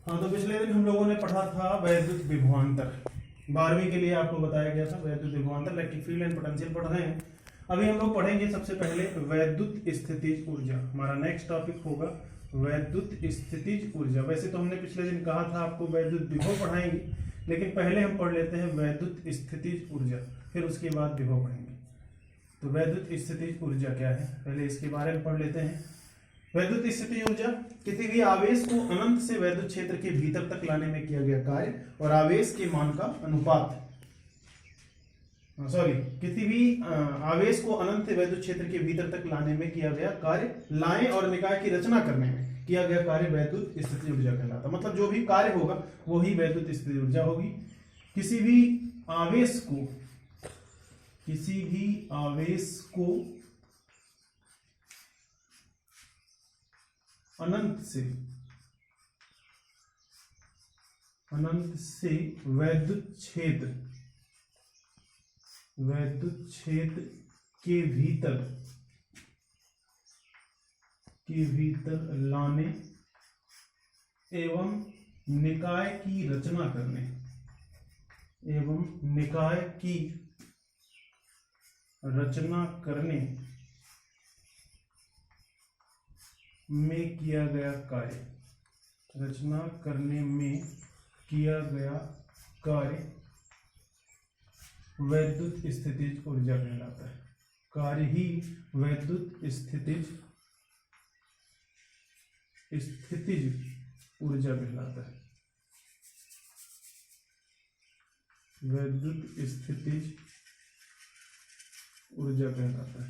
हाँ, तो पिछले दिन हम लोगों ने पढ़ा था वैद्युत विभवांतर। 12वीं के लिए आपको बताया गया था वैद्युत विभवांतर, इलेक्ट्रिक फील्ड एंड पोटेंशियल पढ़ रहे हैं। अभी हम लोग पढ़ेंगे सबसे पहले वैद्युत स्थितिज ऊर्जा। हमारा नेक्स्ट टॉपिक होगा वैद्युत स्थितिज ऊर्जा। वैसे तो हमने पिछले दिन कहा था आपको वैद्युत विभव पढ़ाएंगे, लेकिन पहले हम पढ़ लेते हैं वैद्युत स्थितिज ऊर्जा, फिर उसके बाद विभव पढ़ेंगे। तो वैद्युत स्थितिज ऊर्जा क्या है, पहले इसके बारे में पढ़ लेते हैं। वैद्युत स्थितिज ऊर्जा किसी भी आवेश को अनंत से वैद्युत क्षेत्र के भीतर तक लाने में किया गया कार्य और आवेश के मान का अनुपात। किसी भी आवेश को अनंत से वैद्युत क्षेत्र के भीतर तक लाने में किया गया कार्य, लाएं और निकाय की रचना करने में किया गया कार्य वैद्युत स्थितिज ऊर्जा कहलाता। मतलब जो भी कार्य होगा वही वैद्युत स्थितिज ऊर्जा होगी। किसी भी आवेश को अनंत से वैद्युत क्षेत्र के भीतर लाने एवं निकाय की रचना करने में किया गया कार्य, वैद्युत स्थितिज ऊर्जा कहलाता है। कार्य ही वैद्युत स्थितिज ऊर्जा कहलाता है। वैद्युत स्थितिज ऊर्जा कहलाता है।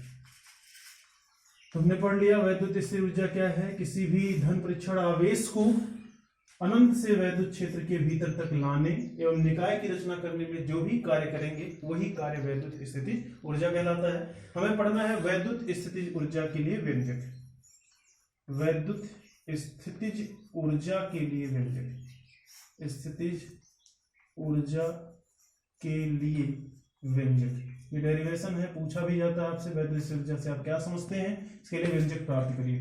तुमने पढ़ लिया वैद्युत स्थितिज ऊर्जा क्या है। किसी भी धन परीक्षण आवेश को अनंत से वैद्युत क्षेत्र के भीतर तक लाने एवं निकाय की रचना करने में जो भी कार्य करेंगे वही कार्य वैद्युत स्थितिज ऊर्जा कहलाता है। हमें पढ़ना है वैद्युत स्थितिज ऊर्जा के लिए व्यंजक। वैद्युत स्थितिज ऊर्जा के लिए व्यंजक। स्थितिज ऊर्जा के लिए व्यंजक, ये डेरिवेशन है, पूछा भी जाता है आपसे वैद्युत स्थितिज ऊर्जा से आप क्या समझते हैं, इसके लिए व्यंजक प्राप्त करिए।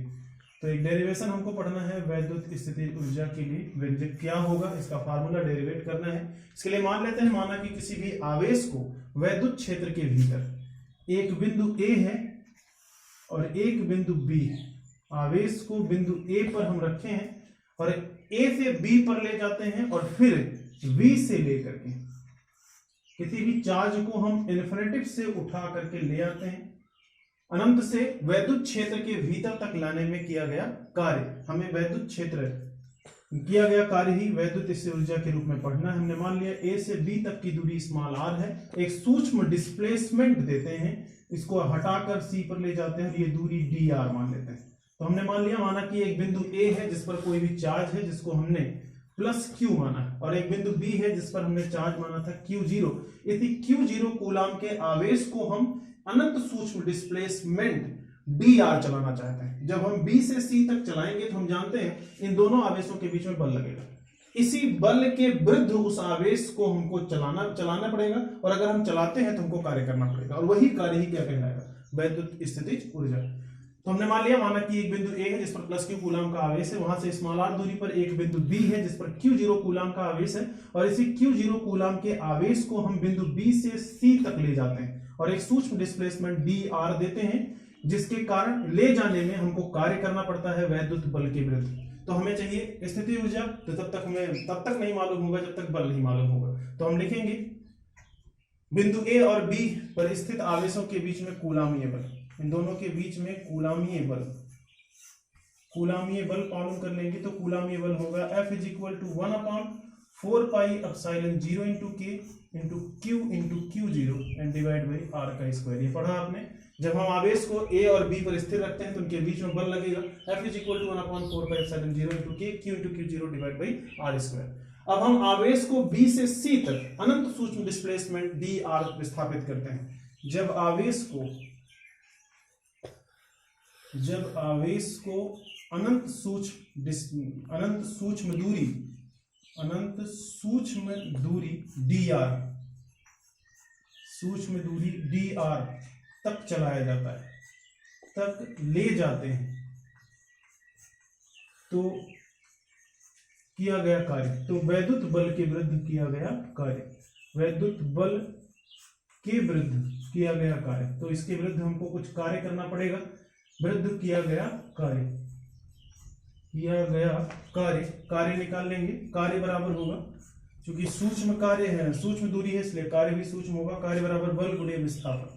तो एक डेरिवेशन हमको पढ़ना है वैद्युत स्थितिज ऊर्जा के लिए व्यंजक क्या होगा, इसका फार्मूला डेरिवेट करना है। इसके लिए मान लेते हैं, माना कि किसी भी आवेश को वैद्युत क्षेत्र के भीतर एक बिंदु A है और एक बिंदु B है। आवेश को बिंदु A पर हम रखे हैं और A से B पर ले जाते हैं और फिर B से लेकर के किसी भी चार्ज को हम इन्फिनिटिव से उठा करके ले आते हैं, अनंत से वैद्युत क्षेत्र के भीतर तक लाने में किया गया कार्य, हमें वैद्युत क्षेत्र किया गया कार्य ही वैद्युत स्थितिज ऊर्जा के रूप में पढ़ना है। हमने मान लिया A से B तक की दूरी स्मॉल r है, एक सूक्ष्म डिस्प्लेसमेंट देते हैं, इसको हटाकर C पर ले जाते हैं, ये दूरी dr मान लेते हैं। तो हमने मान लिया, माना कि एक बिंदु A है जिस पर कोई भी चार्ज है जिसको हमने प्लस Q माना है, और एक बिंदु B है जिस पर हमने चार्ज माना था Q0। यदि Q0 कूलाम के आवेश को हम अनंत सूक्ष्म डिस्प्लेसमेंट dr चलाना चाहते हैं, जब हम B से C तक चलाएंगे तो हम जानते हैं इन दोनों आवेशों के बीच में बल लगेगा। इसी बल के विरुद्ध उस आवेश को हमको चलाना पड़ेगा, और अगर हम चलाते हैं तो हमको कार्य करना पड़ेगा, और वही कार्य ही क्या कहलाएगा, वैद्युत स्थितिज ऊर्जा। तो हमने मान लिया, माना कि एक बिंदु A है जिस पर प्लस Q कूलाम का आवेश है, वहां से स्मॉल r दूरी पर एक बिंदु B है जिस पर Q0 कूलाम का आवेश है, और इसी Q0 कूलाम के आवेश को हम बिंदु B से C तक ले जाते हैं और एक सूक्ष्म डिस्प्लेसमेंट dr देते हैं, जिसके कारण ले जाने में हमको कार्य करना पड़ता है वैद्युत बल के विरुद्ध। तो हमें चाहिए स्थितिज ऊर्जा, तो तब तक नहीं मालूम होगा जब तक बल नहीं मालूम होगा। तो हम लिखेंगे बिंदु A और B पर स्थित आवेशों के बीच में कूलामीय बल, इन दोनों के बीच में कूलामीय बल मालूम कर लेंगे। तो कूलामीय बल होगा F = 1/4πε0 K Q Q0 and divide by r का स्क्वायर। ये पढ़ा आपने। जब हम आवेश को A और B पर स्थिर रखते हैं तो उनके बीच में बल लगेगा F = 1/4πε0 K Q Q0 divide by r square. अब हम आवेश को B से C तक अनंत सूक्ष्म डिस्प्लेसमेंट dr विस्थापित करते हैं। जब आवेश को अनंत सूक्ष्म दूरी dr तक चलाया जाता है, तक ले जाते हैं, तो किया गया कार्य, तो वैद्युत बल के विरुद्ध किया गया कार्य, वैद्युत बल के विरुद्ध किया गया कार्य। तो इसके विरुद्ध हमको कुछ कार्य करना पड़ेगा। विरुद्ध किया गया कार्य, किया गया कार्य, कार्य निकाल लेंगे। कार्य बराबर होगा, क्योंकि सूक्ष्म कार्य है, सूक्ष्म दूरी है, इसलिए कार्य भी सूक्ष्म होगा। कार्य बराबर बल गुणे विस्थापन,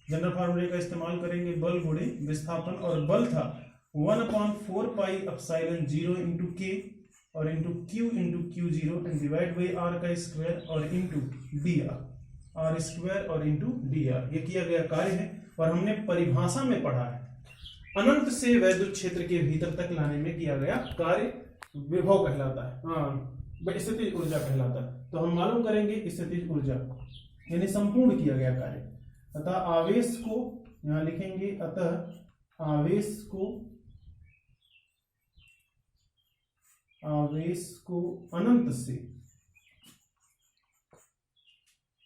जनरल फार्मूले का इस्तेमाल करेंगे, बल गुणे विस्थापन। और बल था 1/4 पाई एप्सिलॉन 0 इंटू के और into Q into Q zero and divide by R का स्क्वायर और इंटू डी आर स्क्वायर और इंटू डी आर। ये किया गया कार्य है। और हमने परिभाषा में पढ़ा है अनंत से वैद्युत क्षेत्र के भीतर तक लाने में किया गया कार्य विभव कहलाता है, हाँ स्थितिज ऊर्जा कहलाता है। तो हम मालूम करेंगे स्थितिज ऊर्जा यानी संपूर्ण किया गया कार्य। अतः आवेश को यहां लिखेंगे, अतः आवेश को अनंत से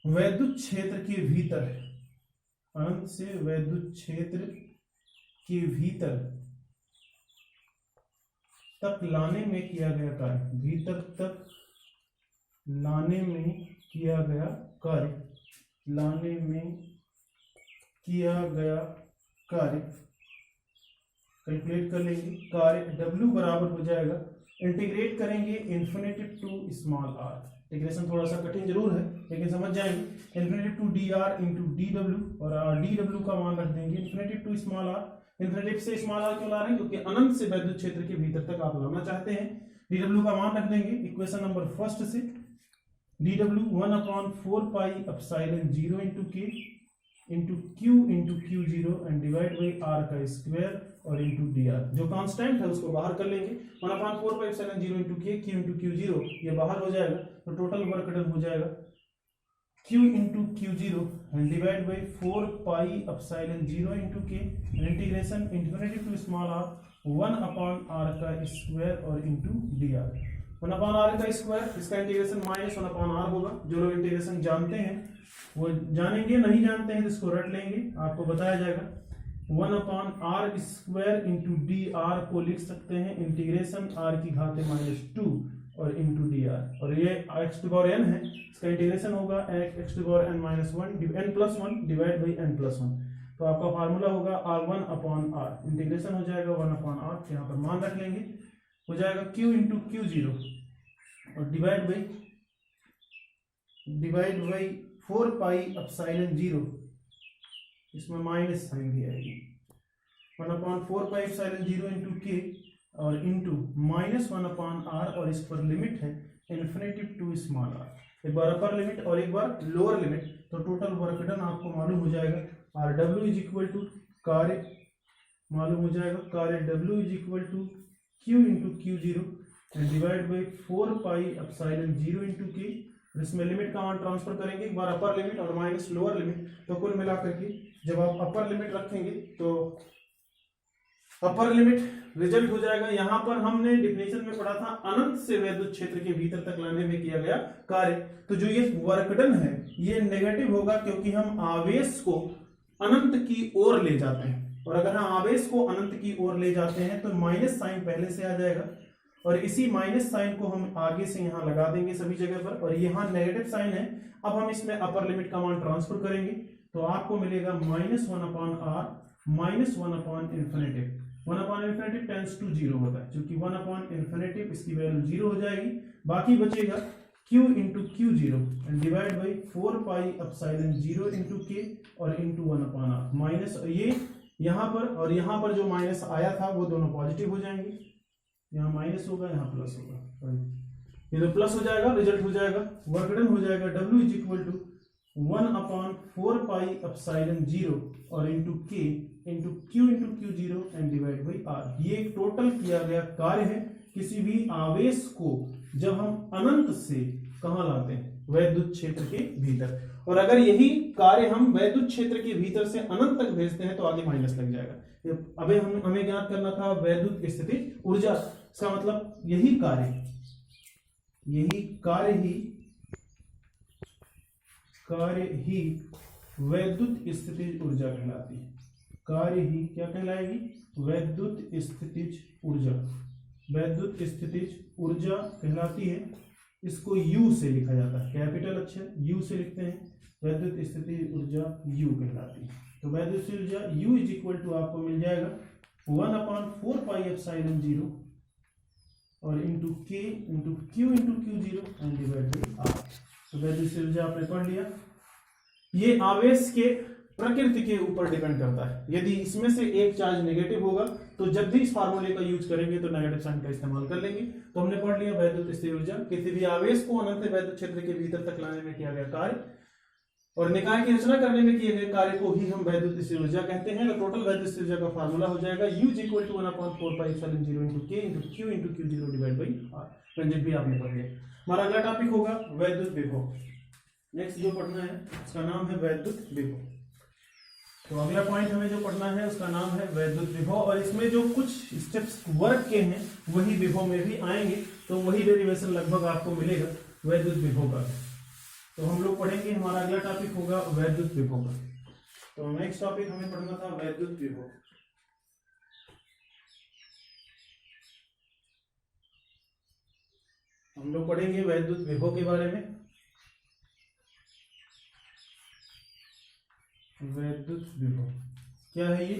वैद्युत क्षेत्र के भीतर, अनंत से वैद्युत क्षेत्र के भीतर तक लाने में किया गया कार्य, भीतर तक लाने में किया गया कार्य, लाने में किया गया कार्य कैलकुलेट कर लेंगे। कार्य W बराबर हो जाएगा, इंटीग्रेट करेंगे infinity to small R. Integration थोड़ा सा कठिन जरूर है लेकिन समझ जाएंगे। Infinity to D R into D W और डी डब्ल्यू का मान रख देंगे infinity to small R. Infinity से स्मॉल आर क्यों ला रहे हैं? क्योंकि अनंत से वैद्युत क्षेत्र के भीतर तक आप लाना चाहते हैं। डी डब्ल्यू का मान रख देंगे इक्वेशन नंबर फर्स्ट से, D W 1/4 pi epsilon 0 into K into Q zero and divide by R का स्क्वायर और इंटू डी आर। जो कांस्टेंट है उसको बाहर कर लेंगे, 1/4 pi epsilon 0 into K Q zero, ये बाहर हो जाएगा तो टोटल वर्क डन हो जाएगा Q into Q zero and divide by 4 pi epsilon 0 into K integration infinity to small R 1/r का स्क्वायर और इंटू डी आर। 1/r का स्क्वायर, इसका इंटीग्रेशन -1/r होगा। जो लोग इंटीग्रेशन जानते हैं वो जानेंगे, नहीं जानते हैं तो इसको रट लेंगे, आपको बताया जाएगा। 1/r square into D are को लिख सकते हैं इंटीग्रेशन r की घात -2 और इंटू डी आर। और ये x⁴n है, इसका इंटीग्रेशन होगा x⁴n -1 n+1 divide by n+1। तो आपका फार्मूला होगा r1/r, इंटीग्रेशन हो जाएगा 1/r, यहाँ पर मान रख लेंगे, हो जाएगा q इंटू क्यू जीरो और डिवाइड बाई 4 पाई एप्सिलॉन 0, इसमें माइनस साइन भी आएगी, 1/4 पाई एप्सिलॉन 0 इंटू के और इंटू -1/r और इस पर लिमिट है इन्फिनिटी टू स्मॉल आर। एक बार अपर लिमिट और एक बार लोअर लिमिट, तो टोटल वर्क डन आपको मालूम हो जाएगा। R W is equal to कार्य मालूम हो जाएगा, कार्य W is equal to Q into Q zero and divide by 4 pi epsilon 0 into K, इसमें लिमिट का मान ट्रांसफर करेंगे, एक बार अपर लिमिट और माइनस लोअर लिमिट, तो कुल मिलाकर के जब आप अपर लिमिट रखेंगे तो अपर लिमिट रिजल्ट हो जाएगा। यहां पर हमने डिफिनेशन में पढ़ा था अनंत से वैद्युत क्षेत्र के भीतर तक लाने में किया गया कार्य। तो जो ये वर्क डन है ये नेगेटिव होगा, क्योंकि हम आवेश को अनंत की ओर ले जाते हैं, और अगर हम आवेश को अनंत की ओर ले जाते हैं तो माइनस साइन पहले से आ जाएगा, और इसी माइनस साइन को हम आगे से यहाँ लगा देंगे सभी जगह पर, और यहाँ नेगेटिव साइन है। अब हम इसमें अपर लिमिट का मान ट्रांसफर करेंगे तो आपको मिलेगा -1/r -1/∞, 1/∞ टेंड्स टू 0 होता है, क्योंकि 1/∞ इसकी वैल्यू 0 हो जाएगी। बाकी बचेगा q into Q zero and divide by 4 pi epsilon 0 into K और इंटू 1/r माइनस, ये यहाँ पर और यहाँ पर जो माइनस आया था वो दोनों पॉजिटिव हो जाएंगे, यहाँ माइनस होगा यहाँ प्लस होगा, ये तो प्लस हो जाएगा, रिजल्ट हो जाएगा, वर्क डन हो जाएगा W is equal to 1/4 pi epsilon 0 और into K into Q zero and divide by R. ये एक टोटल किया गया कार्य है। किसी भी आवेश को जब हम अनंत से कहां लाते हैं? वैद्युत क्षेत्र के भीतर। और अगर यही कार्य हम वैद्युत क्षेत्र के भीतर से अनंत तक भेजते हैं तो आगे माइनस लग जाएगा। अबे हमें ज्ञात करना था वैद्युत स्थितिज ऊर्जा, इसका मतलब यही कार्य ही वैद्युत स्थितिज ऊर्जा कहलाती है। कार्य ही क्या कहलाएगी? वैद्युत स्थितिज ऊर्जा, वैद्युत स्थितिज ऊर्जा कहलाती है। इसको U से लिखा जाता है, कैपिटल अक्षर U से लिखते हैं। वैद्युत स्थिति ऊर्जा U कहलाती है। तो वैद्युत स्थिति ऊर्जा U इज इक्वल टू आपको मिल जाएगा 1/4πε0 और into K into Q into Q0 and divide by R। तो वैद्युत स्थिति ऊर्जा आपने पढ़ लिया। ये आवेश के प्रकृति के ऊपर डिपेंड करता है। यदि इसमें से एक चार्ज नेगेटिव होगा तो जब भी इस फार्मूले का यूज करेंगे तो नेगेटिव साइन का इस्तेमाल कर लेंगे। तो हमने पढ़ लिया वैद्युत स्थिति ऊर्जा किसी भी आवेश को अनंत वैद्युत क्षेत्र के भीतर तक लाने में किया गया कार्य और निकाय की रचना करने में किए गए कार्य को ही हम वैद्युत स्थिति ऊर्जा कहते हैं। तो टोटल वैद्युत स्थिति ऊर्जा का फार्मूला हो जाएगा U = 1/4πε0 × K × Q × Q0 divide by R। व्यंजक भी आपने पढ़ लिया। हमारा अगला टॉपिक होगा वैद्युत विभव। नेक्स्ट जो पढ़ना है उसका नाम है वैद्युत विभव। तो अगला पॉइंट हमें जो पढ़ना है उसका नाम है वैद्युत विभव और इसमें जो कुछ स्टेप्स वर्क के हैं वही विभव में भी आएंगे। तो वही डेरिवेशन लगभग आपको मिलेगा वैद्युत विभव का। तो हम लोग पढ़ेंगे, हमारा अगला टॉपिक होगा वैद्युत विभव का। तो नेक्स्ट टॉपिक हमें पढ़ना था वैद्युत विभव। हम लोग पढ़ेंगे वैद्युत विभव के बारे में। वैद्युत विभव क्या है ये?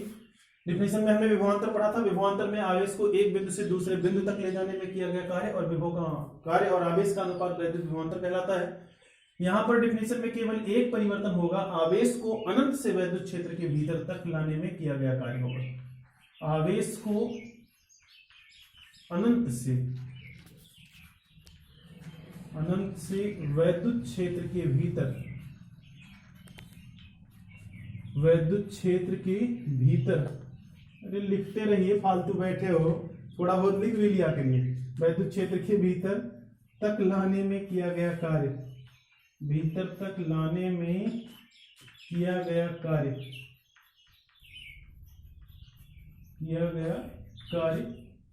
डिफिनेशन में हमने विभवांतर पढ़ा था। विभवांतर में आवेश को एक बिंदु से दूसरे बिंदु तक ले जाने में किया गया कार्य और विभव का कार्य और आवेश का अनुपात वैद्युत विभवांतर कहलाता है। यहाँ पर डिफिनेशन में केवल एक परिवर्तन होगा, आवेश को अनंत से वैद्युत क्षेत्र के भीतर तक लाने में किया गया कार्य होगा। आवेश को अनंत से वैद्युत क्षेत्र के भीतर, वैद्युत क्षेत्र के भीतर, अरे लिखते रहिए, फालतू बैठे हो, थोड़ा बहुत लिख भी लिया करिए। वैद्युत क्षेत्र के भीतर तक लाने में किया गया कार्य, भीतर तक लाने में किया गया कार्य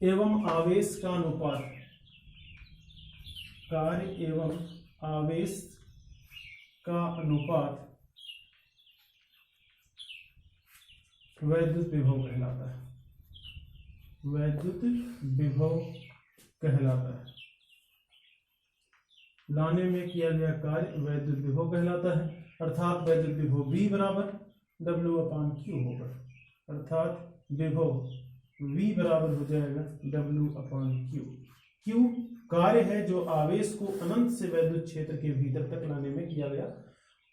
एवं आवेश का अनुपात, कार्य एवं आवेश का अनुपात वैद्युत विभव कहलाता है। वैद्युत विभव कहलाता है। लाने में किया गया कार्य वैद्युत विभव कहलाता है। अर्थात वैद्युत विभव V बराबर W/Q होगा। अर्थात विभव V बराबर हो जाएगा W/Q। Q कार्य है जो आवेश को अनंत से वैद्युत क्षेत्र के भीतर तक लाने में किया गया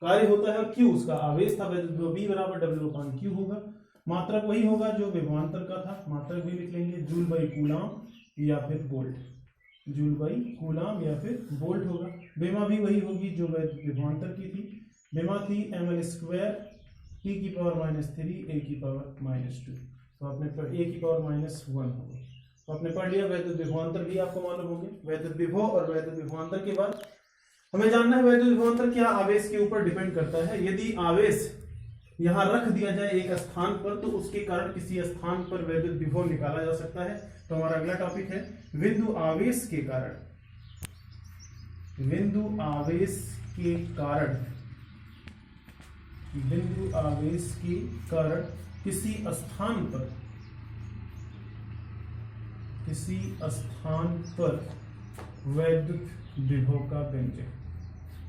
कार्य होता है और Q उसका आवेश था। वैद्युत विभव V बराबर W/Q होगा। मात्रक वही होगा जो विभवांतर का था, मात्रक भी लिख लेंगे, जूल बाई कूलाम या फिर वोल्ट, जूल बाई कूलाम या फिर वोल्ट होगा। बेमा भी वही होगी जो विभवांतर की थी। बेमा थी ml² T⁻³ A⁻²। तो आपने A⁻1 होगा। तो आपने पढ़ लिया वैद्युत विभवांतर भी आपको मालूम होंगे। वैद्युत विभव और वैद्युत विभवांतर के बाद हमें जानना है वैद्युत विभवांतर क्या आवेश के ऊपर डिपेंड करता है। यदि आवेश यहां रख दिया जाए एक स्थान पर तो उसके कारण किसी स्थान पर वैद्युत विभव निकाला जा सकता है। तो हमारा अगला टॉपिक है बिंदु आवेश के कारण, बिंदु आवेश के कारण, बिंदु आवेश के कारण किसी स्थान पर, किसी स्थान पर वैद्युत विभव का व्यंजक,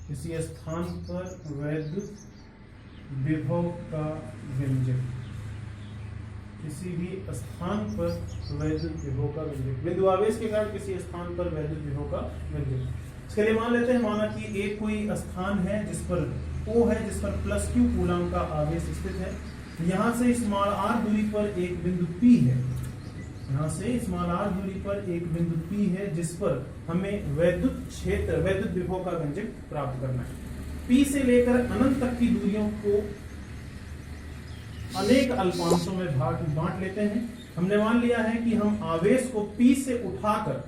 किसी स्थान पर वैद्युत विभव का व्यंजक, किसी भी स्थान पर वैद्युत विभव का व्यंजक, बिंदु आवेश के कारण किसी स्थान पर वैद्युत विभव का व्यंजक। इसके लिए मान लेते हैं, माना कि एक कोई स्थान है जिस पर O है, जिस पर +Q कूलाम का आवेश स्थित है। यहां से r दूरी पर एक बिंदु P है, यहां से r दूरी पर एक बिंदु P है जिस पर हमें वैद्युत क्षेत्र, वैद्युत विभव का व्यंजक प्राप्त करना है। P से लेकर अनंत तक की दूरियों को अनेक अल्पांशों में बांट लेते हैं। हमने मान लिया है कि हम आवेश को P से उठाकर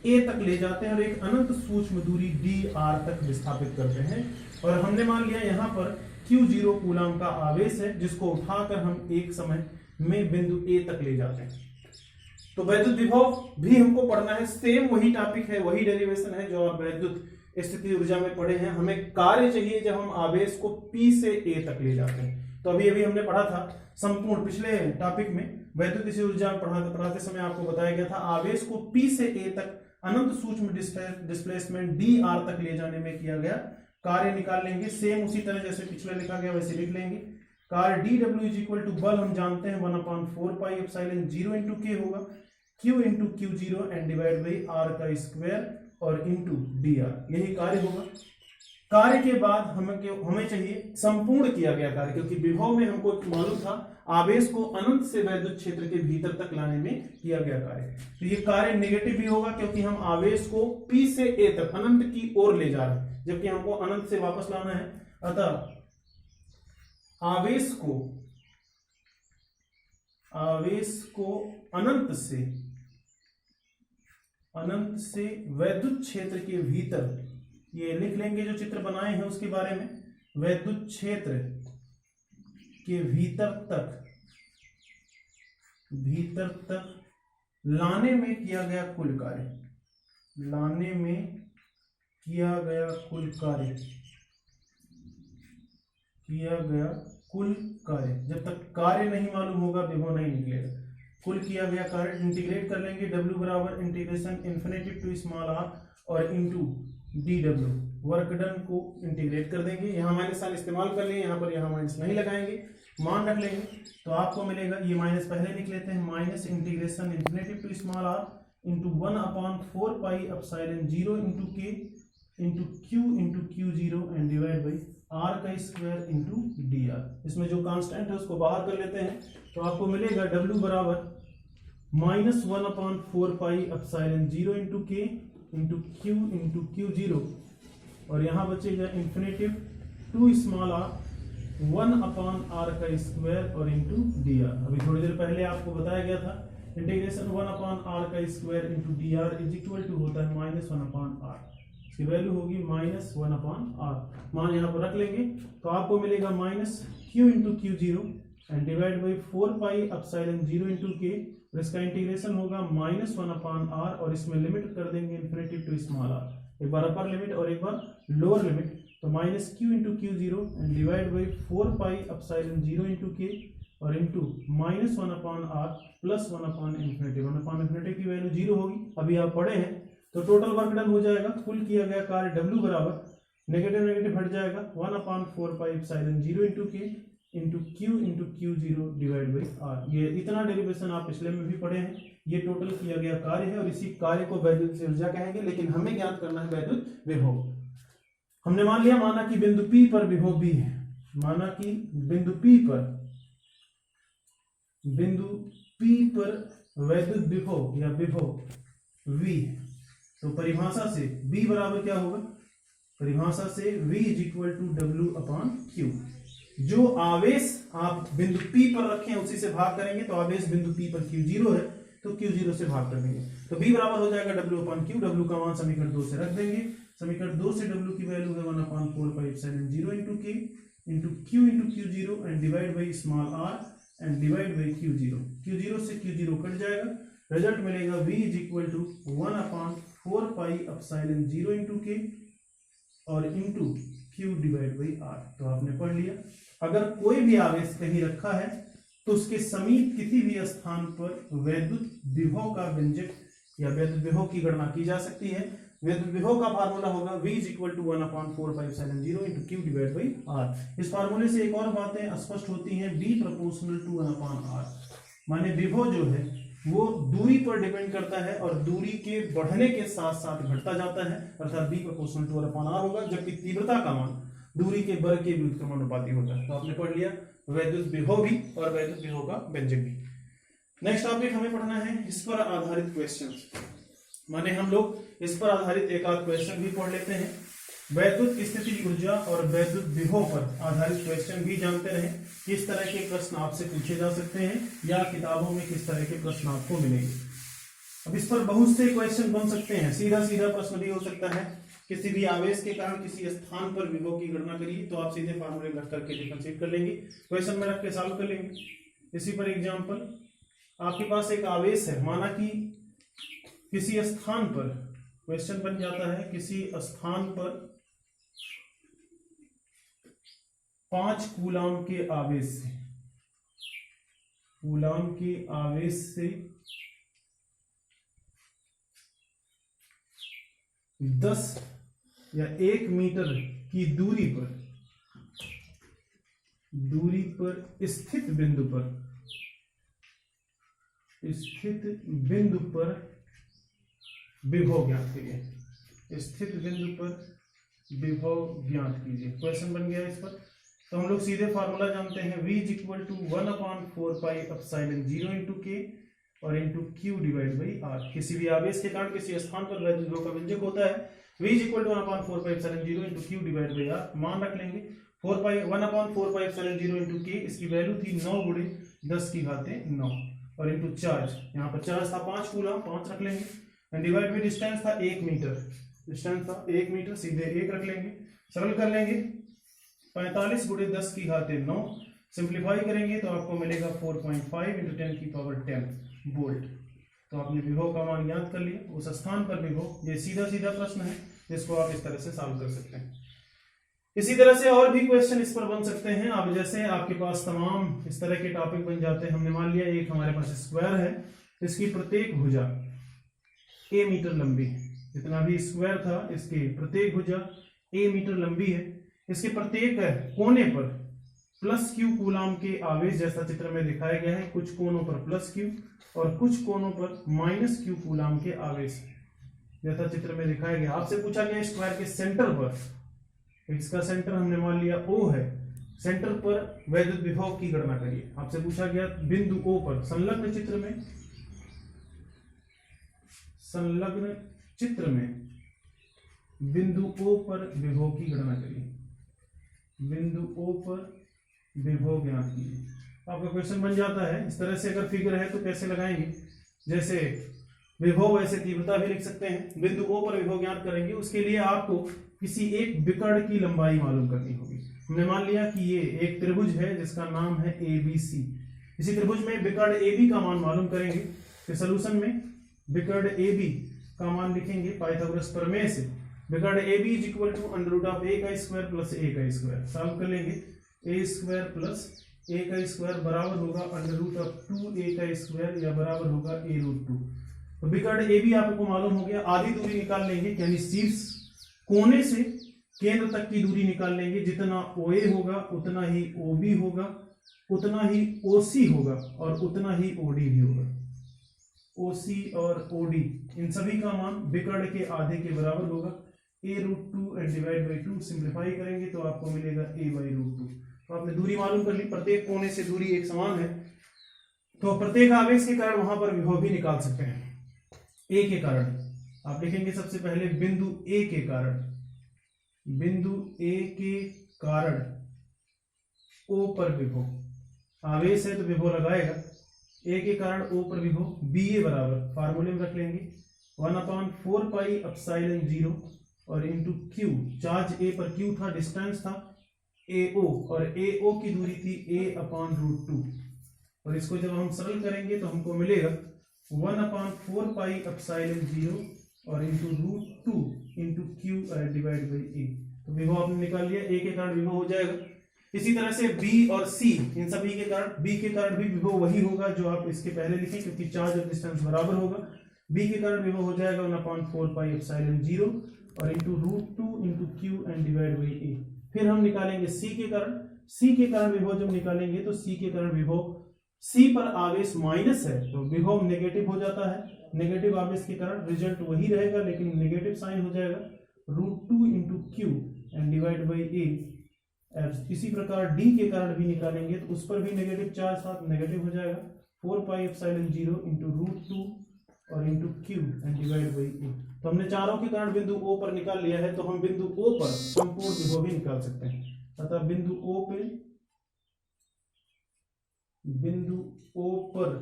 A तक ले जाते हैं और एक अनंत सूक्ष्म दूरी dr तक विस्थापित करते हैं। और हमने मान लिया यहाँ पर Q0 कूलाम का आवेश है जिसको उठाकर हम एक समय में बिंदु A तक ले जाते हैं। तो वैद्युत विभव भी हमको पढ़ना है, सेम वही टॉपिक है, वही डेरिवेशन है जो आप वैद्युत स्थिति ऊर्जा में पढ़े हैं। हमें कार्य चाहिए जब हम आवेश को P से A तक ले जाते हैं। तो अभी हमने पढ़ा था संपूर्ण पिछले टॉपिक में वैद्युत स्थिति ऊर्जा पढ़ाते समय आपको बताया गया था आवेश को P से A तक अनंत सूक्ष्म डिस्प्लेसमेंट डी आर तक ले जाने में किया गया कार्य निकाल लेंगे। सेम उसी तरह जैसे पिछले लिखा गया वैसे लिख लेंगे। कार्य D W is equal to बल हम जानते हैं 1/4 पाई एप्सिलॉन 0 इंटू के होगा, Q into Q0 and divide by R का स्क्वायर और इंटू डी आर, यही कार्य होगा। कार्य के बाद हमें चाहिए संपूर्ण किया गया कार्य, क्योंकि विभव में हमको मालूम था आवेश को अनंत से वैद्युत क्षेत्र के भीतर तक लाने में किया गया कार्य। तो ये कार्य नेगेटिव भी होगा क्योंकि हम आवेश को P से A तक अनंत की ओर ले जा रहे हैं, जबकि हमको अनंत से वापस लाना है। अतः आवेश को अनंत से वैद्युत क्षेत्र के भीतर, ये लिख लेंगे जो चित्र बनाए हैं उसके बारे में, वैद्युत क्षेत्र के भीतर तक लाने में किया गया कुल कार्य, जब तक कार्य नहीं मालूम होगा विभव नहीं निकलेगा। कुल किया गया कार्य इंटीग्रेट कर लेंगे, W बराबर integration infinity to small r और इंटू dw, वर्क डन को इंटीग्रेट कर देंगे। यहाँ माइनस साइन इस्तेमाल कर लेंगे, यहाँ पर यहाँ माइनस नहीं लगाएंगे, मान रख लेंगे तो आपको मिलेगा, ये माइनस पहले लिख लेते हैं, minus integration infinity to small r into 1/4 pi epsilon 0 into K into Q into Q0 and divide by R का स्क्वायर इंटू डी आर। इसमें जो कांस्टेंट है उसको बाहर कर लेते हैं तो आपको मिलेगा W बराबर minus 1/4 pi epsilon 0 into K into Q into Q0 और यहाँ बचेगा infinitive to small r 1/r का स्क्वायर और इंटू डी आर। अभी थोड़ी देर पहले आपको बताया गया था इंटीग्रेशन 1/r का square into D R is equal to होता है -1/r, इसकी वैल्यू होगी -1/r। मान यहाँ पर रख लेंगे तो आपको मिलेगा minus Q into Q0 and divide by 4 pi epsilon 0 into K, और इसका इंटीग्रेशन होगा -1/r और इसमें लिमिट कर देंगे इन्फिनिटी टू स्मॉल r, एक बार अपर लिमिट और एक बार लोअर लिमिट, तो minus Q into Q0 and divide by 4 pi epsilon 0 into K और इंटू -1/r प्लस 1/∞ की वैल्यू 0 होगी, अभी आप पढ़े हैं। तो टोटल वर्क डन हो जाएगा, कुल किया गया कार्य W बराबर नेगेटिव हट जाएगा 1/4 pi epsilon 0 into K into Q into Q0 divide by R। ये इतना डेरिवेशन आप पिछले में भी पढ़े हैं। ये टोटल किया गया कार्य है और इसी कार्य को वैद्युत ऊर्जा कहेंगे, लेकिन हमें ज्ञात करना है वैद्युत विभव। हमने माना कि बिंदु P पर विभव B है, माना कि बिंदु P पर वैद्युत विभव या विभव V, तो परिभाषा से B बराबर क्या होगा, परिभाषा से V is equal to W/Q। जो आवेश आप बिंदु P पर रखें उसी से भाग करेंगे, तो आवेश बिंदु P पर Q0 है तो Q0 से भाग कर देंगे, तो B बराबर हो जाएगा W/Q। W का मान समीकरण 2 से रख देंगे, समीकरण 2 से W की वैल्यू है 1/4 pi epsilon 0 into K into Q into Q0 and divide by small r and divide by Q0 से Q0 कट जाएगा, रिजल्ट मिलेगा V is equal to 1/4 pi epsilon 0 into K और into Q divide by R। तो आपने पढ़ लिया, अगर कोई भी आवेश कहीं रखा है तो उसके समीप किसी भी स्थान पर वैद्युत विभव का व्यंजक या वैद्युत विभव की गणना की जा सकती है। वैद्युत विभव का फार्मूला होगा V is equal to 1/4 pi epsilon 0 into Q divide by R। इस फार्मूले से एक और बातें स्पष्ट होती हैं, B प्रोपोर्शनल टू 1/R, माने विभव जो है वो दूरी पर डिपेंड करता है और दूरी के बढ़ने के साथ साथ घटता जाता है, अर्थात B प्रोपोर्शनल टू 1/R होगा, जबकि तीव्रता का मान दूरी के वर्ग के व्युत्क्रमानुपाती होता है। तो आपने पढ़ लिया वैद्युत विभव भी और वैद्युत विभव का व्यंजक भी। नेक्स्ट टॉपिक हमें पढ़ना है इस पर आधारित क्वेश्चंस, माने हम लोग इस पर आधारित एक आध क्वेश्चन भी पढ़ लेते हैं। वैद्युत स्थिति ऊर्जा और वैद्युत विभव पर आधारित क्वेश्चन भी जानते रहे, किस तरह के प्रश्न आपसे पूछे जा सकते हैं या किताबों में किस तरह के प्रश्न आपको मिलेंगे। अब इस पर बहुत से क्वेश्चन बन सकते हैं, सीधा सीधा प्रश्न भी हो सकता है, किसी भी आवेश के कारण किसी स्थान पर विभव की गणना करिए, तो आप सीधे फार्मूले रख करके डिफरेंशिएट कर लेंगे, क्वेश्चन में रख के सॉल्व कर लेंगे। इसी पर एग्जांपल, आपके पास एक आवेश है, माना कि किसी स्थान पर, क्वेश्चन बन जाता है किसी स्थान पर 5 कूलाम के आवेश से, कूलाम के आवेश से 10 या 1 मीटर की दूरी पर स्थित बिंदु पर विभव ज्ञात कीजिए। स्थित बिंदु पर विभव ज्ञात कीजिए। क्वेश्चन बन गया इस पर। तो हम लोग सीधे फार्मूला जानते हैं, v is equal to 1/4 epsilon 0 into K और into Q divide by R. किसी भी आवेश के कारण किसी स्थान पर वैद्युत विभव का व्यंजक होता है v is equal to 1/4 epsilon 0 into Q divide by R. मान रख लेंगे 1/4 एप्सिलॉन 0 इंटू के, इसकी वैल्यू थी 9 गुणे 10 की घाते 9 और इंटू चार्ज, यहाँ पर चार्ज था 5 कूलम, 5 रख लेंगे, एंड डिवाइड बाई डिस्टेंस था 1 मीटर, डिस्टेंस था 1 मीटर, सीधे 1 रख लेंगे, सरल कर लेंगे 45 गुणे 10 की घाते 9, सिंप्लीफाई करेंगे तो आपको मिलेगा 4.5 इंटू 10 की पावर 10 वोल्ट। तो आपने विभव का मान ज्ञात कर लिया, उस स्थान पर विभव। ये सीधा सीधा प्रश्न है जिसको आप इस तरह से सॉल्व कर सकते हैं। इसी तरह से और भी क्वेश्चन इस पर बन सकते हैं। अब जैसे आपके पास तमाम इस तरह के टॉपिक बन जाते हैं। हमने मान लिया एक हमारे पास स्क्वायर है, इसकी प्रत्येक भुजा a मीटर लंबी है, जितना भी स्क्वायर था इसकी प्रत्येक भुजा a मीटर लंबी है। इसके प्रत्येक कोने पर प्लस क्यू कूलाम के आवेश जैसा चित्र में दिखाया गया है। कुछ कोनों पर प्लस क्यू और कुछ कोनों पर माइनस क्यू कूलाम के आवेश जैसा चित्र में दिखाया गया। आपसे पूछा गया स्क्वायर के सेंटर पर, इसका सेंटर हमने मान लिया O है, सेंटर पर वैद्युत विभव की गणना करिए। आपसे पूछा गया बिंदु O पर संलग्न चित्र में बिंदु O पर विभव की गणना करिए। बिंदु O पर विभव ज्ञात कीजिए। आपका क्वेश्चन बन जाता है इस तरह से। अगर फिगर है तो कैसे लगाएंगे, जैसे विभव वैसे तीव्रता भी लिख सकते हैं। बिंदु O पर विभव ज्ञात करेंगे, उसके लिए आपको किसी एक विकर्ण की लंबाई मालूम करनी होगी। हमने मान लिया कि ये एक त्रिभुज है जिसका नाम है ABC। इसी त्रिभुज में विकर्ण AB का मान मालूम करेंगे। फिर सलूशन में विकर्ण AB का मान लिखेंगे पाइथागोरस प्रमेय से। विकर्ण AB is equal to √a का स्क्वायर प्लस a का स्क्वायर। सॉल्व कर लेंगे, a स्क्वायर प्लस a का स्क्वायर बराबर होगा √2a का स्क्वायर या बराबर होगा a√2। तो विकर्ण AB आपको मालूम हो गया। आधी दूरी निकाल लेंगे, यानी शीर्ष कोने से केंद्र तक की दूरी निकाल लेंगे। जितना OA होगा उतना ही OB होगा, उतना ही OC होगा और उतना ही OD भी होगा। OC और OD इन सभी का मान विकर्ण के आधे के बराबर होगा। a√2 and divide by 2 simplify करेंगे तो आपको मिलेगा a/√2। तो आपने दूरी मालूम कर ली, प्रत्येक कोने से दूरी एक समान है, तो प्रत्येक आवेश के कारण वहां पर विभव भी निकाल सकते हैं। A के कारण आप लिखेंगे सबसे पहले बिंदु A के कारण, बिंदु A के कारण O पर विभव। आवेश है तो विभव लगाएगा। A के कारण O पर विभव BA बराबर फार्मूले में रख लेंगे 1/4 एप्सिलॉन 0 और इंटू Q। चार्ज A पर Q था, डिस्टेंस था AO और AO की दूरी थी a/√2। और इसको जब हम सरल करेंगे तो हमको मिलेगा 1/4 एप्सिलॉन 0 और into √2 into Q divide by A। तो विभव आपने निकाल लिया, A के कारण विभव हो जाएगा। इसी तरह से B और C इन सभी के कारण, B के कारण भी विभव वही होगा जो आप इसके पहले लिखें, क्योंकि चार्ज और डिस्टेंस बराबर होगा। B के कारण विभव हो जाएगा 1/4 एप्सिलॉन 0 और into √2 into Q and divide by A। फिर हम निकालेंगे C के कारण। C के कारण विभव जब निकालेंगे तो C के कारण विभव, C पर आवेश माइनस है तो विभव नेगेटिव हो जाता है। नेगेटिव आवेश के कारण रिजल्ट वही रहेगा लेकिन नेगेटिव साइन हो जाएगा √2 into Q and divide by A। इसी प्रकार D के कारण भी निकालेंगे तो उस पर भी नेगेटिव चार्ज था, नेगेटिव हो जाएगा 4 एप्सिलॉन 0 इंटू √2 और into Q and divide by A। तो हमने चारों के कारण बिंदु O पर निकाल लिया है, तो हम बिंदु O पर संपूर्ण विभव भी निकाल सकते हैं। अतः बिंदु O पर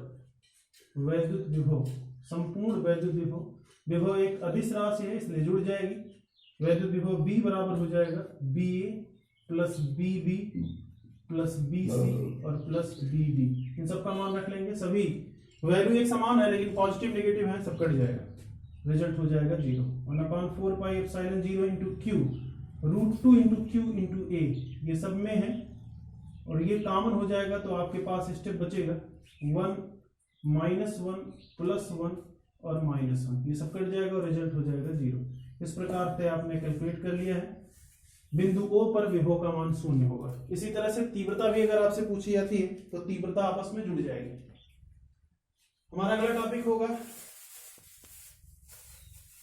वैद्युत विभव, संपूर्ण वैद्युत विभव एक अदिश राशि है इसलिए जुड़ जाएगी। वैद्युत विभव B बराबर हो जाएगा BA plus BB plus BC और प्लस BD। इन सब का मान रख लेंगे। सभी वैल्यू एक समान है लेकिन पॉजिटिव नेगेटिव है, सब कट जाएगा, रिजल्ट हो जाएगा 0। 1/4 epsilon 0 into Q, √2 into Q into A, ये सब में है और ये कॉमन हो जाएगा तो आपके पास स्टेप बचेगा 1 -1 +1 और -1, ये सब कट जाएगा और रिजल्ट हो जाएगा 0। इस प्रकार से आपने कैलकुलेट कर लिया है। बिंदु O पर विभव का मान 0 होगा। इसी तरह से तीव्रता भी अगर आपसे पूछी जाती है तो तीव्रता आपस में जुड़ जाएगी। हमारा अगला टॉपिक होगा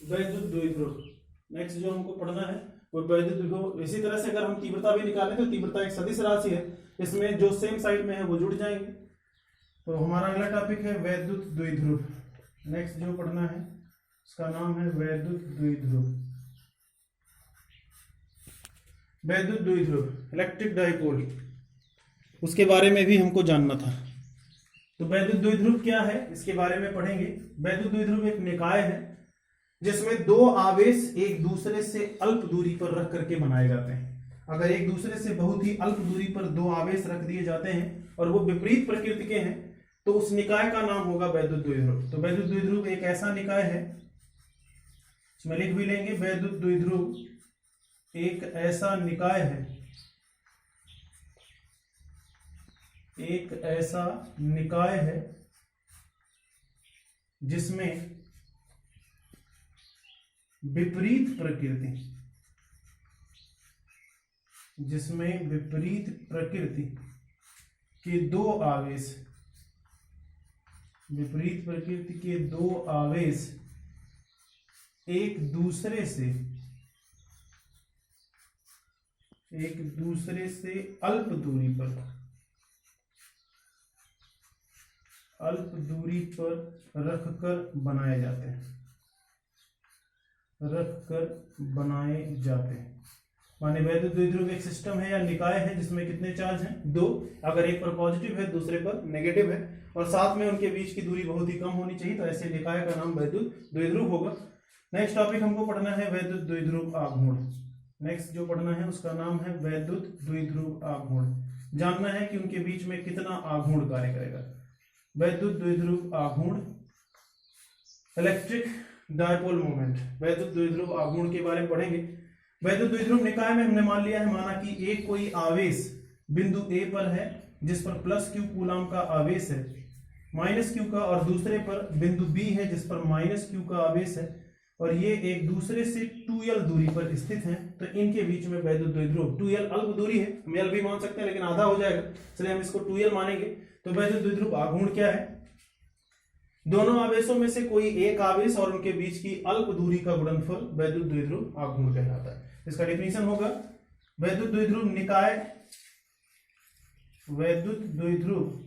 वैद्युत द्विध्रुव। नेक्स्ट जो हमको पढ़ना है वो वैद्युत द्विध्रुव। इसी तरह से अगर हम तीव्रता भी निकालें तो तीव्रता एक सदिश राशि है, इसमें जो सेम साइड में है वो जुड़ जाएंगे। तो हमारा अगला टॉपिक है वैद्युत द्विध्रुव। नेक्स्ट जो पढ़ना है उसका नाम है वैद्युत द्विध्रुव। वैद्युत द्विध्रुव इलेक्ट्रिक डाइपोल, उसके बारे में भी हमको जानना था। तो वैद्युत द्विध्रुव क्या है इसके बारे में पढ़ेंगे। वैद्युत द्विध्रुव एक निकाय है जिसमें दो आवेश एक दूसरे से अल्प दूरी पर रख करके बनाए जाते हैं। अगर एक दूसरे से बहुत ही अल्प दूरी पर दो आवेश रख दिए जाते हैं और वो विपरीत प्रकृति के हैं तो उस निकाय का नाम होगा वैद्युत द्विध्रुव। तो वैद्युत द्विध्रुव एक ऐसा निकाय है, इसमें लिख भी लेंगे, वैद्युत द्विध्रुव एक ऐसा निकाय है, एक ऐसा निकाय है जिसमें विपरीत प्रकृति के दो आवेश, विपरीत प्रकृति के दो आवेश एक दूसरे से अल्प दूरी पर रखकर बनाए जाते हैं। माने वैद्युत द्विध्रुव एक सिस्टम है या निकाय है जिसमें कितने चार्ज हैं? दो। अगर एक पर पॉजिटिव है दूसरे पर नेगेटिव है और साथ में उनके बीच की दूरी बहुत ही कम होनी चाहिए, तो ऐसे निकाय का नाम वैद्युत द्विध्रुव होगा। नेक्स्ट टॉपिक हमको पढ़ना है वैद्युत द्विध्रुव आघूर्ण। नेक्स्ट जो पढ़ना है उसका नाम है वैद्युत द्विध्रुव आघूर्ण। जानना है कि उनके बीच में कितना आघूर्ण कार्य करेगा। वैद्युत द्विध्रुव आघूर्ण, इलेक्ट्रिक डायपोल मोमेंट। वैद्युत द्विध्रुव आघूर्ण के बारे में पढ़ेंगे। वैद्युत द्विध्रुव निकाय में हमने मान लिया है, माना कि एक कोई आवेश बिंदु A पर है जिस पर प्लस Q कूलाम का आवेश है, माइनस Q का, और दूसरे पर बिंदु B है जिस पर माइनस Q का आवेश है, और ये एक दूसरे से 2l दूरी पर स्थित हैं। तो इनके बीच में वैद्युत द्विध्रुव, 2l अल्प दूरी है, हम l भी मान सकते हैं लेकिन आधा हो जाएगा, इसलिए हम इसको 2l मानेंगे। तो वैद्युत द्विध्रुव आघूर्ण क्या है? दोनों आवेशों में से कोई एक आवेश और उनके बीच की अल्प दूरी का गुणनफल वैद्युत द्विध्रुव आघूर्ण कहलाता है। इसका डेफिनेशन होगा वैद्युत द्विध्रुव निकाय, वैद्युत द्विध्रुव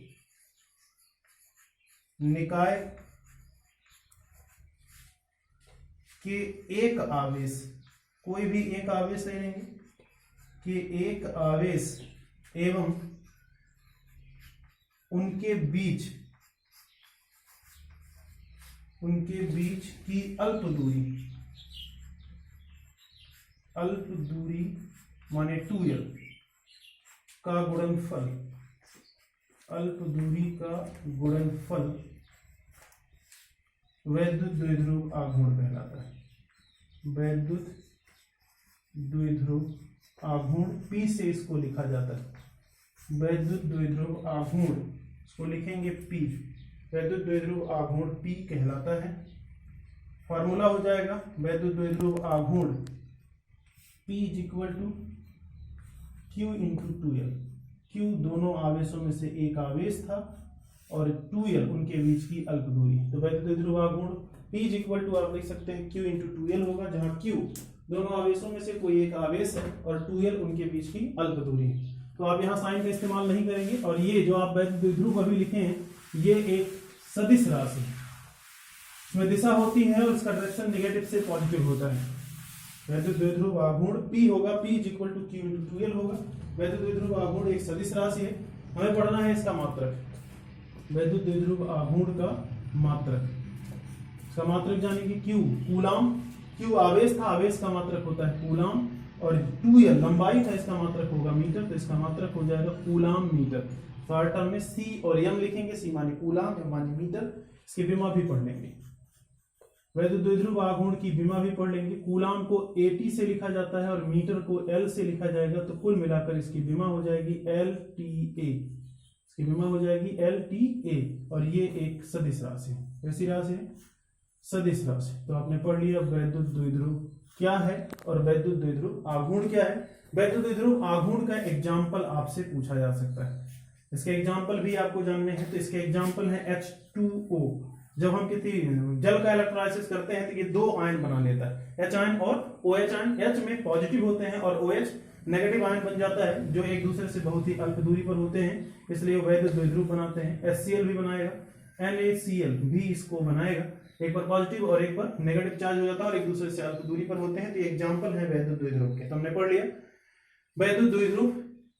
निकाय के एक आवेश, कोई भी एक आवेश ले लेंगे, कि एक आवेश एवं उनके बीच की अल्प दूरी माने 2l का गुणनफल, अल्प दूरी का गुणनफल वैद्युत द्विध्रुव आघूर्ण कहलाता है। वैद्युत द्विध्रुव आघूर्ण, P से इसको लिखा जाता है। वैद्युत द्विध्रुव आघूर्ण, इसको लिखेंगे P। वैद्युत द्विध्रुव आघूर्ण P कहलाता है। फॉर्मूला हो जाएगा वैद्युत द्विध्रुव आघूर्ण P = Q × 2l। Q दोनों आवेशों में से एक आवेश था और 2l उनके बीच की अल्प दूरी। तो वैद्युत द्विध्रुव आघूर्ण P = आप लिख सकते हैं Q × 2l होगा, जहां Q दोनों आवेशों में से कोई एक आवेश है और 2l उनके बीच की अल्प दूरी है। तो आप यहाँ साइन का इस्तेमाल नहीं करेंगे, और ये जो आप वैद्युत द्विध्रुव अभी लिखे हैं ये एक सदिश राशि है, इसमें दिशा होती है और इसका डायरेक्शन नेगेटिव से पॉजिटिव होता है। वैद्युत द्विध्रुव आघूर्ण P होगा, P = Q × 2l होगा। वैद्युत द्विध्रुव आघूर्ण एक सदिश राशि है, हमें पढ़ना है इसका मात्रक। वैद्युत द्विध्रुव आघूर्ण का मात्रक, इसका मात्रक जानेंगे Q कूलाम। Q आवेश था, आवेश का मात्रक होता है कूलाम, और 2l लंबाई था, इसका मात्रक होगा मीटर, तो इसका मात्रक हो जाएगा कूलाम मीटर। शॉर्ट टर्म में C और m लिखेंगे, C माने कूलाम, m माने मीटर। इसकी विमा भी पढ़ लेंगे। वैद्युत द्विध्रुव आघूर्ण की विमा भी पढ़ लेंगे। कूलाम को AT से लिखा जाता है और मीटर को L से लिखा जाएगा, तो कुल मिलाकर इसकी विमा हो जाएगी LTA। इसकी विमा हो जाएगी LTA, और ये एक सदिश राशि है। कैसी राशि है? सदिश राशि। तो आपने पढ़ लिया वैद्युत द्विध्रुव क्या है और वैद्युत द्विध्रुव आघूर्ण क्या है। वैद्युत द्विध्रुव आघूर्ण का एग्जाम्पल आपसे पूछा जा सकता है। इसके एग्जाम्पल भी आपको जानने हैं, तो इसके एग्जाम्पल है H2O। जब हम किसी जल का इलेक्ट्रोलाइसिस करते हैं तो ये दो आयन बना लेता है, H आयन और OH आयन। H में पॉजिटिव होते हैं और OH नेगेटिव आयन बन जाता है, जो एक दूसरे से बहुत ही अल्प दूरी पर होते हैं, इसलिए वैद्युत द्विध्रुव बनाते हैं। HCl भी बनाएगा, NaCl भी इसको बनाएगा, एक पर पॉजिटिव और एक पर नेगेटिव चार्ज हो जाता है और एक दूसरे से अल्प दूरी पर होते हैं। तो एग्जाम्पल है वैद्युत द्विध्रुव के, तो हमने पढ़ लिया। वैद्युत द्विध्रुव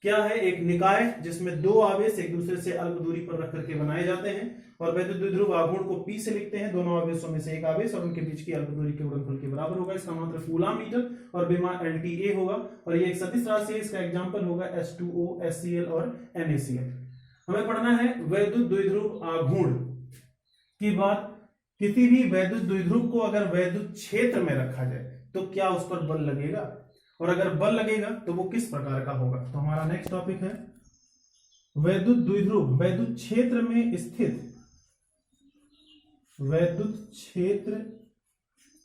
क्या है, एक निकाय जिसमें दो आवेश एक दूसरे से अल्प दूरी पर रख करके बनाए जाते हैं, और वैद्युत द्विध्रुव आघूर्ण को P से लिखते हैं। दोनों आवेशों में से एक आवेश और उनके बीच की अल्प दूरी के गुणनफल के बराबर होगा। इसका मात्रा कूलम मीटर और विमा LTA होगा, और ये एक सदिश राशि है। इसका एग्जाम्पल होगा H2O, HCl और NaCl। हमें पढ़ना है वैद्युत द्विध्रुव आघूर्ण की बात। किसी भी वैद्युत द्विध्रुव को अगर वैद्युत क्षेत्र में रखा जाए तो क्या उस पर बल लगेगा, और अगर बल लगेगा तो वो किस प्रकार का होगा। तो हमारा नेक्स्ट टॉपिक है वैद्युत द्विध्रुव। वैद्युत क्षेत्र में स्थित, वैद्युत क्षेत्र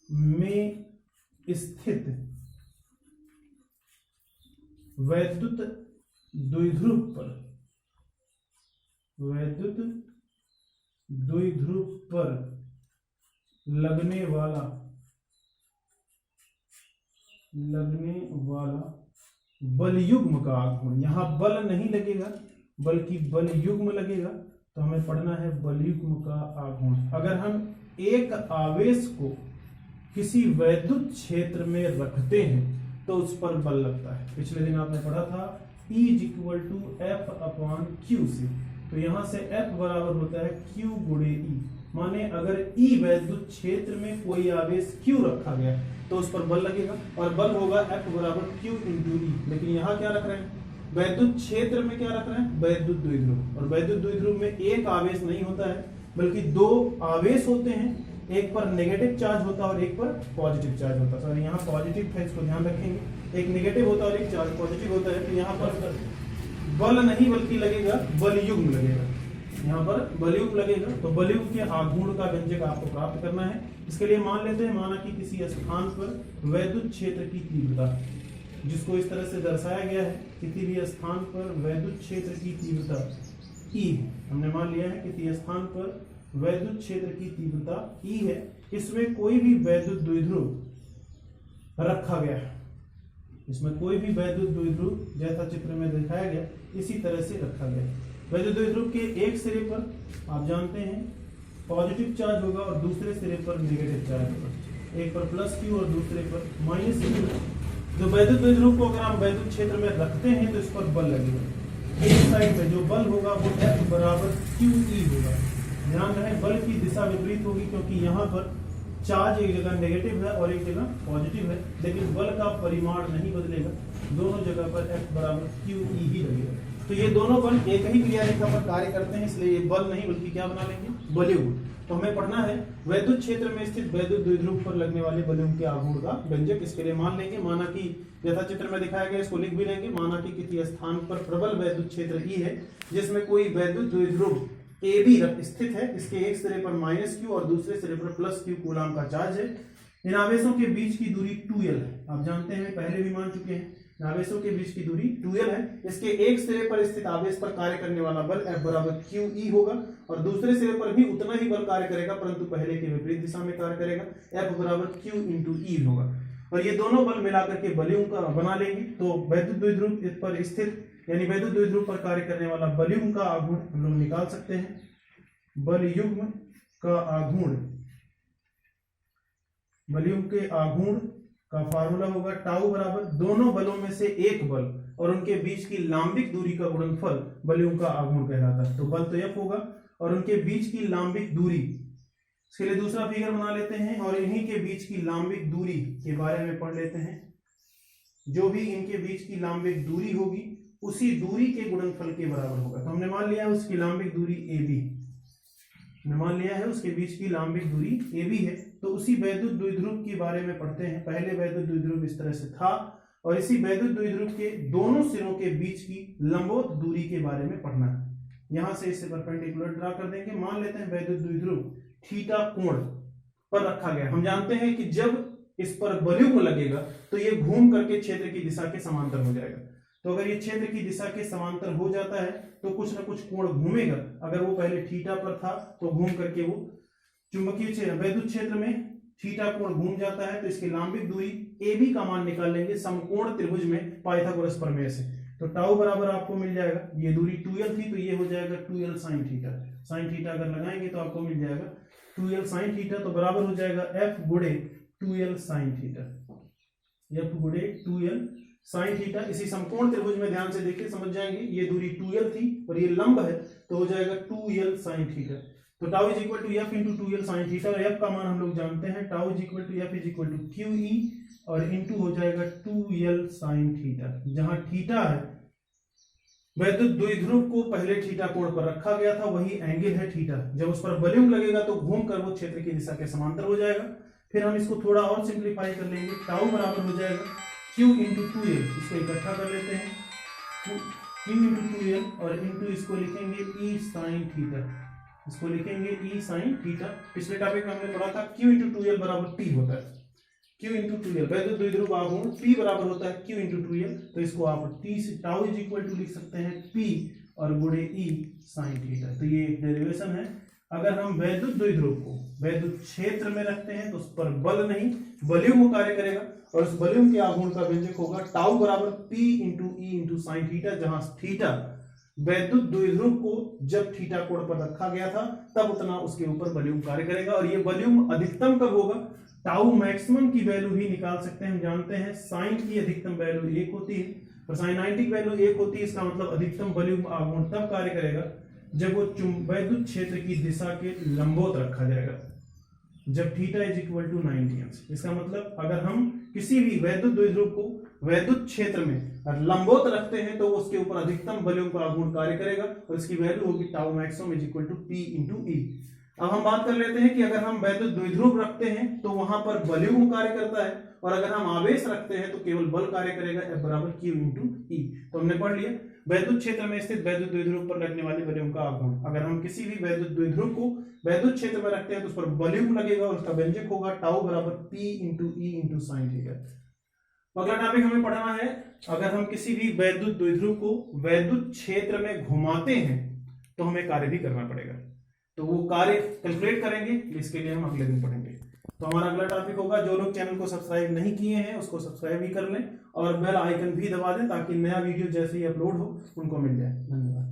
में स्थित वैद्युत द्विध्रुव पर, वैद्युत द्विध्रुव पर लगने वाला बलयुग्म का आघूर्ण। यहां बल नहीं लगेगा बल्कि बलयुग्म लगेगा, तो हमें पढ़ना है बलयुग्म का आघूर्ण। अगर हम एक आवेश को किसी वैद्युत क्षेत्र में रखते हैं तो उस पर बल लगता है। पिछले दिन आपने पढ़ा था E = F/Q से, तो यहां से F बराबर होता है Q × E। माने अगर E वैद्युत क्षेत्र में कोई आवेश Q रखा गया तो उस पर बल लगेगा, और बल होगा F बराबर Q × E। लेकिन यहाँ क्या रख रहे हैं, वैद्युत क्षेत्र में क्या रख रहे हैं, वैद्युत द्विध्रुव। और वैद्युत द्विध्रुव में एक आवेश नहीं होता है बल्कि दो आवेश होते हैं, एक पर नेगेटिव चार्ज होता है और एक पर पॉजिटिव चार्ज होता है। सॉरी, यहाँ पॉजिटिव है, इसको ध्यान रखेंगे। एक नेगेटिव होता है और एक चार्ज पॉजिटिव होता है, तो यहाँ पर बल नहीं बल्कि लगेगा बलयुग्म लगेगा। यहाँ पर बलयुग्म लगेगा, तो बलयुग्म के आघूर्ण का व्यंजक आपको प्राप्त करना है। इसके लिए मान लेते हैं, माना कि किसी स्थान पर वैद्युत क्षेत्र की तीव्रता, जिसको इस तरह से दर्शाया गया है, किसी भी स्थान पर वैद्युत क्षेत्र की तीव्रता E है। हमने मान लिया है किसी स्थान पर वैद्युत क्षेत्र की तीव्रता E है। इसमें कोई भी वैद्युत द्विध्रुव रखा गया है, इसमें कोई भी वैद्युत द्विध्रुव जैसा चित्र में दिखाया गया इसी तरह से रखा गया। वैद्युत द्विध्रुव के एक सिरे पर आप जानते हैं पॉजिटिव चार्ज होगा और दूसरे सिरे पर नेगेटिव चार्ज होगा। एक पर +Q और दूसरे पर -Q। जो वैद्युत द्विध्रुव को अगर हम वैद्युत क्षेत्र में रखते हैं तो इस पर बल लगेगा। एक साइड में जो बल होगा वो F बराबर QE होगा। ध्यान रहे, बल की दिशा विपरीत होगी, क्योंकि यहाँ पर चार्ज एक जगह नेगेटिव है और एक जगह पॉजिटिव है, लेकिन बल का परिमाण नहीं बदलेगा। दोनों जगह पर F बराबर QE ही लगेगा। तो ये दोनों बल एक ही क्रिया रेखा पर कार्य करते हैं, इसलिए ये बल नहीं बल्कि क्या बना लेंगे, बलयुग्म। तो हमें पढ़ना है वैद्युत क्षेत्र में स्थित वैद्युत द्विध्रुव पर लगने वाले बलयुग्म के आघूर्ण का व्यंजक। इसके लिए मान लेंगे, माना कि यथा चित्र में दिखाया गया, इसको लिख भी लेंगे। माना कि किसी स्थान पर प्रबल वैद्युत क्षेत्र E है, जिसमें कोई वैद्युत द्विध्रुव AB स्थित है। इसके एक सिरे पर -Q और दूसरे सिरे पर +Q कूलम का चार्ज है। इन आवेशों के बीच की दूरी 2L है। आप जानते हैं, पहले भी मान चुके हैं, आवेशों के बीच की दूरी 2L है। इसके एक सिरे पर स्थित आवेश पर कार्य करने वाला बल F बराबर QE होगा, और दूसरे सिरे पर भी उतना ही बल कार्य करेगा, परंतु पहले के विपरीत दिशा में कार्य करेगा। F बराबर Q × E होगा, और ये दोनों बल मिलाकर के बलयुग्म का बना लेंगे। तो वैद्युत द्विध्रुव पर स्थित यानी वैद्युत द्विध्रुव पर कार्य करने वाला बलयुग्म का आघूर्ण हम लोग निकाल सकते हैं। बलयुग्म का आघूर्ण, बलयुग्म के आघूर्ण का फार्मूला होगा टाउ बराबर दोनों बलों में से एक बल और उनके बीच की लांबिक दूरी का गुणनफल बलयुग्म का आघूर्ण कहलाता है। तो बल तो F होगा और उनके बीच की लांबिक दूरी, इसके लिए दूसरा फिगर बना लेते हैं और इन्हीं के बीच की लांबिक दूरी के बारे में पढ़ लेते हैं। जो भी इनके बीच की लांबिक दूरी होगी उसी दूरी के गुणनफल के बराबर होगा। तो हमने मान लिया है उसकी लांबिक दूरी AB, मान लिया है उसके बीच की लांबिक दूरी AB है। तो उसी वैद्युत द्विध्रुव के बारे में पढ़ते हैं। पहले वैद्युत द्विध्रुव इस तरह से था, और इसी वैद्युत द्विध्रुव के दोनों सिरों के बीच की लंबवत दूरी के बारे में पढ़ना है। यहां से इससे परपेंडिकुलर ड्रा कर देंगे। मान लेते हैं वैद्युत द्विध्रुव थीटा कोण पर रखा गया। हम जानते हैं कि जब इस पर वॉल्यूम लगेगा तो ये घूम करके क्षेत्र की दिशा के समांतर हो जाएगा। तो अगर ये क्षेत्र की दिशा के समांतर हो जाता है तो कुछ ना कुछ कोण घूमेगा। अगर वो पहले थीटा पर था तो घूम करके वो चुंबकीय क्षेत्र वैद्युत क्षेत्र में थीटा कोण घूम जाता है, तो इसकी लंबित दूरी ए बी का मान निकाल लेंगे समकोण त्रिभुज में पाइथागोरस प्रमेय से। तो टाउ बराबर आपको मिल जाएगा, ये दूरी 2l थी तो ये हो जाएगा 2l sin theta. sin theta अगर लगाएंगे तो आपको मिल जाएगा 2l sin थीटा, तो बराबर हो जाएगा f गुणे 2l sin थीटा, f गुणे 2l sin थीटा। इसी समकोण त्रिभुज में ध्यान से देखिए समझ जाएंगे, ये दूरी 2l थी और ये लंब है तो हो जाएगा 2l sin थीटा। तो tau is equal to F into 2l sin theta, और एफ का मान हम लोग जानते हैं, tau is equal to F is equal to Q E और इंटू हो जाएगा 2l sin थीटा। जहां थीटा है वैद्युत द्विध्रुव को पहले थीटा कोण पर रखा गया था, वही एंगल है थीटा। जब उस पर वॉल्यूम लगेगा तो घूम कर वो क्षेत्र की दिशा के समांतर हो जाएगा। फिर हम इसको थोड़ा और सिंप्लीफाई कर लेंगे, टाउ बराबर हो जाएगा q इंटू 2l, इसको इकट्ठा कर लेते हैं, q इंटू 2l और इंटू इसको लिखेंगे e sin थीटा, इसको लिखेंगे e sin थीटा। पिछले टॉपिक में हमने पढ़ा था q इंटू 2l बराबर p होता है, q इंटू 2l वैद्युत द्विध्रुव आघूर्ण p बराबर होता है q इंटू 2l, तो इसको आप t से टाउ इज इक्वल टू लिख सकते हैं p और गुणे e sin थीटा। तो ये एक डेरिवेशन है। अगर हम वैद्युत द्विध्रुव को वैद्युत क्षेत्र में रखते हैं तो उस पर बल नहीं वॉल्यूम कार्य करेगा, और उस वॉल्यूम के आघूर्ण का व्यंजक होगा टाउ बराबर p into e into sine theta, जहां थीटा वैद्युत द्विध्रुव को जब थीटा कोण पर रखा गया था तब उतना उसके ऊपर वॉल्यूम कार्य करेगा। और ये वॉल्यूम अधिकतम कब होगा, टाउ मैक्सिमम की वैल्यू ही निकाल सकते हैं। हम जानते हैं साइन की अधिकतम वैल्यू 1 होती है और साइन 90 की वैल्यू 1 होती है। इसका मतलब अधिकतम वॉल्यूम आघूर्ण तब कार्य करेगा जब वो वैद्युत क्षेत्र की दिशा के लंबवत रखा जाएगा, जब थीटा इज इक्वल टू 90 अंश। इसका मतलब अगर हम किसी भी वैद्युत द्विध्रुव को वैद्युत क्षेत्र में लंबवत रखते हैं तो उसके ऊपर अधिकतम वॉल्यूम का आघूर्ण कार्य करेगा और इसकी वैल्यू होगी tau maximum is equal to p into E. अब हम बात कर लेते हैं कि अगर हम वैद्युत द्विध्रुव रखते हैं तो वहां पर वॉल्यूम कार्य करता है, और अगर हम आवेश रखते हैं तो केवल बल कार्य करेगा, F बराबर Q इंटू ई। तो हमने पढ़ लिया वैद्युत क्षेत्र में स्थित वैद्युत द्विध्रुव पर लगने वाली वॉल्यूम का आघूर्ण। अगर हम किसी भी वैद्युत द्विध्रुव को वैद्युत क्षेत्र में रखते हैं तो उस पर वॉल्यूम लगेगा और उसका व्यंजक होगा टाउ बराबर P into E into sine theta. अगला टॉपिक हमें पढ़ना है, अगर हम किसी भी वैद्युत द्विध्रुव को वैद्युत क्षेत्र में घुमाते हैं तो हमें कार्य भी करना पड़ेगा। तो वो कार्य कैलकुलेट करेंगे, इसके लिए हम अगले दिन पढ़ेंगे। तो हमारा अगला टॉपिक होगा, जो लोग चैनल को सब्सक्राइब नहीं किए हैं उसको सब्सक्राइब भी कर लें और बेल आइकन भी दबा दें ताकि नया वीडियो जैसे ही अपलोड हो उनको मिल जाए। धन्यवाद।